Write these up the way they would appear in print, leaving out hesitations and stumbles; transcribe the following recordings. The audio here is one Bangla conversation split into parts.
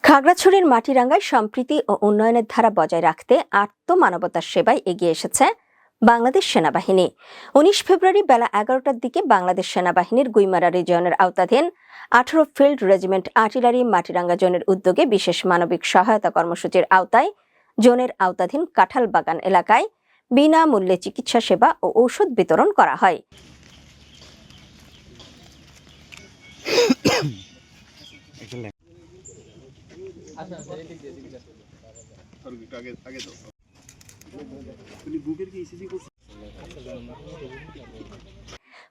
খাগড়াছড়ির মাটিরাঙ্গায় সম্প্রীতি ও উন্নয়নের ধারা বজায় রাখতে আত্মমানবতার সেবায় এগিয়ে এসেছে বাংলাদেশ সেনাবাহিনী। ১৯ ফেব্রুয়ারি বেলা ১১টার দিকে বাংলাদেশ সেনাবাহিনীর গুইমারা রিজিয়নের আওতাধীন ১৮ ফিল্ড রেজিমেন্ট আর্টিলারি মাটিরাঙ্গা জোনের উদ্যোগে বিশেষ মানবিক সহায়তা কর্মসূচির আওতায় জোনের আওতাধীন কাঁঠাল বাগান এলাকায় বিনামূল্যে চিকিৎসা সেবা ও ঔষধ বিতরণ করা হয়।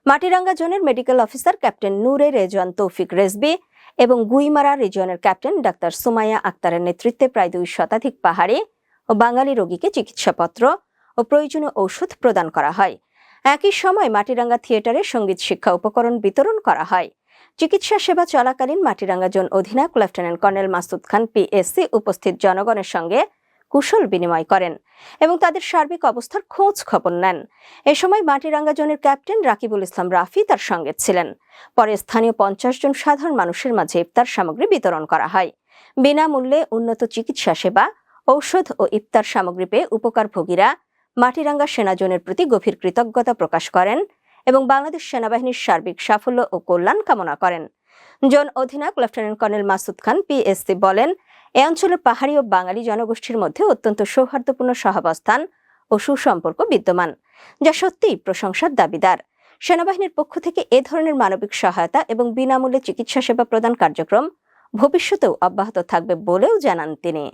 মাটিরাঙ্গা জোনের মেডিকেল অফিসার ক্যাপ্টেন নূরে রেজওয়ান তৌফিক রেজবি এবং গুইমারা রিজিয়নের ক্যাপ্টেন ডাক্তার সুমাইয়া আক্তারের নেতৃত্বে প্রায় ২০০ শতাধিক পাহাড়ি ও বাঙালি রোগীকে চিকিৎসাপত্র ও প্রয়োজনীয় ঔষধ প্রদান করা হয়। একই সময় মাটিরাঙ্গা থিয়েটারে সঙ্গীত শিক্ষা উপকরণ বিতরণ করা হয়। চিকিৎসা সেবা চলাকালীন মাটিরাঙ্গা জোন অধিনায়ক লেফটেন্যান্ট কর্নেল মাসুদ খান পিএসসি উপস্থিত জনগণের সঙ্গে কুশল বিনিময় করেন এবং তাদের সার্বিক অবস্থার খোঁজ খবর নেন। এ সময় মাটিরাঙ্গা জোনের ক্যাপ্টেন রাকিবুল ইসলাম রাফি তার সঙ্গে ছিলেন। পরে স্থানীয় ৫০ জন সাধারণ মানুষের মাঝে ইফতার সামগ্রী বিতরণ করা হয়। বিনামূল্যে উন্নত চিকিৎসা সেবা, ঔষধ ও ইফতার সামগ্রী পেয়ে উপকারভোগীরা মাটিরাঙ্গা সেনা জোনের প্রতি গভীর কৃতজ্ঞতা প্রকাশ করেন এবং বাংলাদেশ সেনাবাহিনীর সার্বিক সাফল্য ও কল্যাণ কামনা করেন। জোন অধিনায়ক লেফটেন্যান্ট কর্নেল মাসুদ খান পিএসসি বলেন, এ অঞ্চলের পাহাড়ি ও বাঙালি জনগোষ্ঠীর মধ্যে অত্যন্ত সৌহার্দ্যপূর্ণ সহাবস্থান ও সুসম্পর্ক বিদ্যমান, যা সত্যিই প্রশংসার দাবিদার। সেনাবাহিনীর পক্ষ থেকে এ ধরনের মানবিক সহায়তা এবং বিনামূল্যে চিকিৎসা সেবা প্রদান কার্যক্রম ভবিষ্যতেও অব্যাহত থাকবে বলেও জানান তিনি।